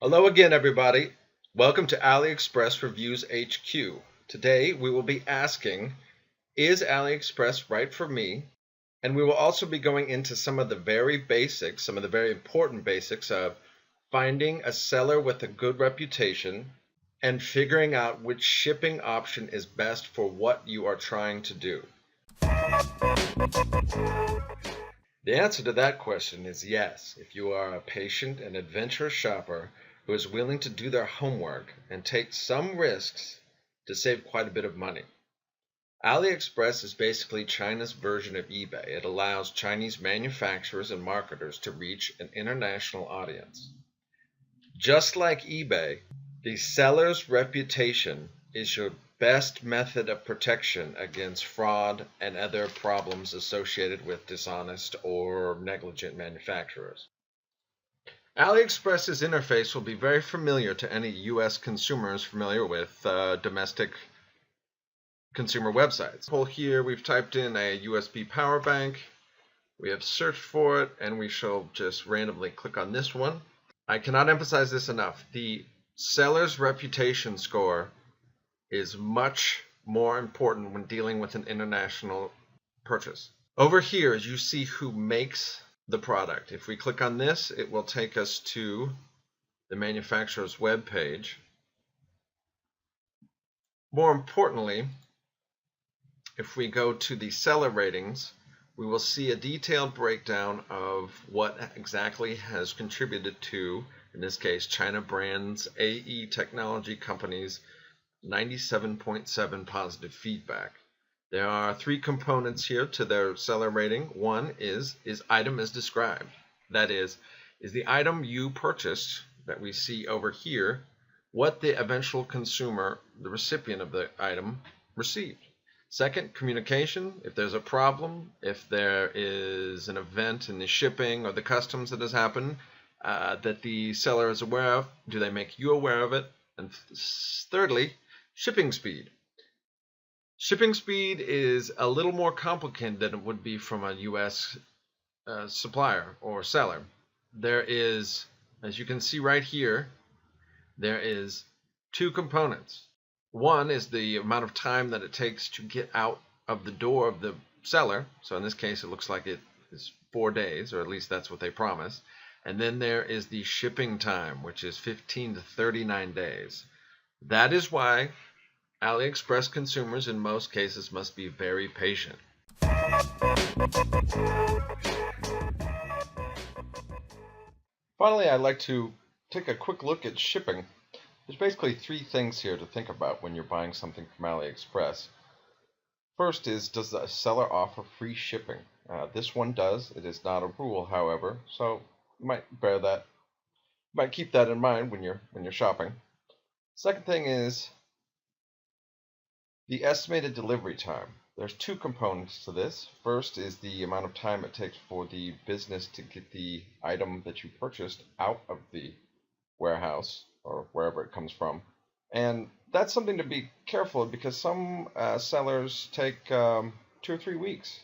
Hello again, everybody. Welcome to AliExpress Reviews HQ. Today we will be asking, is AliExpress right for me? And we will also be going into some of the very important basics of finding a seller with a good reputation and figuring out which shipping option is best for what you are trying to do. The answer to that question is yes, if you are a patient and adventurous shopper who is willing to do their homework and take some risks to save quite a bit of money. AliExpress is basically China's version of eBay. It allows Chinese manufacturers and marketers to reach an international audience. Just like eBay, the seller's reputation is your best method of protection against fraud and other problems associated with dishonest or negligent manufacturers. AliExpress's interface will be very familiar to any U.S. consumers familiar with domestic consumer websites. Here we've typed in a USB power bank, we have searched for it, and we shall just randomly click on this one. I cannot emphasize this enough. The seller's reputation score is much more important when dealing with an international purchase. Over here, you see who makes the product. If we click on this, it will take us to the manufacturer's web page. More importantly, if we go to the seller ratings, we will see a detailed breakdown of what exactly has contributed to, in this case, China Brands AE Technology Company's 97.7 positive feedback. There are three components here to their seller rating. One is item as described. That is the item you purchased that we see over here, what the eventual consumer, the recipient of the item, received. Second, communication. If there's a problem, if there is an event in the shipping or the customs that has happened that the seller is aware of, do they make you aware of it? And thirdly, shipping speed. Shipping speed is a little more complicated than it would be from a U.S. Supplier or seller. There is, as you can see right here, there is two components. One is the amount of time that it takes to get out of the door of the seller. So in this case, it looks like it is 4 days, or at least that's what they promise. And then there is the shipping time, which is 15 to 39 days. That is why AliExpress consumers in most cases must be very patient. Finally, I'd like to take a quick look at shipping. There's basically three things here to think about when you're buying something from AliExpress. First is, does the seller offer free shipping? This one does. It is not a rule, however, so you might keep that in mind when you're shopping. Second thing is the estimated delivery time. There's two components to this. First is the amount of time it takes for the business to get the item that you purchased out of the warehouse or wherever it comes from. And that's something to be careful of because some sellers take 2 or 3 weeks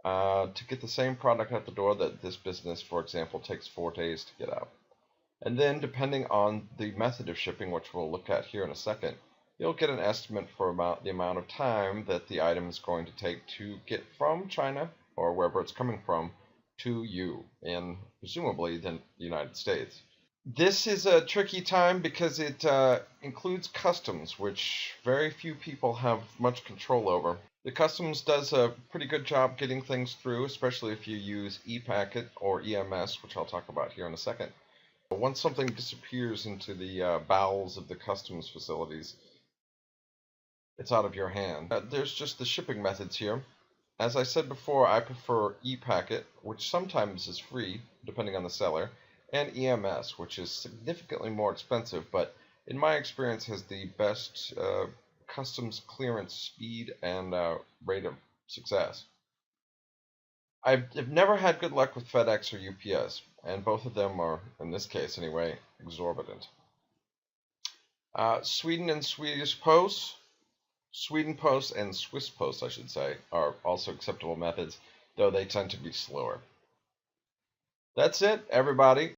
to get the same product out the door that this business, for example, takes 4 days to get out. And then depending on the method of shipping, which we'll look at here in a second, you'll get an estimate for the amount of time that the item is going to take to get from China or wherever it's coming from to you, and presumably then the United States. This is a tricky time because it includes customs, which very few people have much control over. The customs does a pretty good job getting things through, especially if you use ePacket or EMS, which I'll talk about here in a second. Once something disappears into the bowels of the customs facilities, it's out of your hand. There's just the shipping methods here. As I said before, I prefer ePacket, which sometimes is free, depending on the seller, and EMS, which is significantly more expensive, but in my experience has the best customs clearance speed and rate of success. I've never had good luck with FedEx or UPS, and both of them are, in this case anyway, exorbitant. Sweden and Swedish Post, Sweden Post and Swiss Post, I should say, are also acceptable methods. though they tend to be slower. That's it, everybody.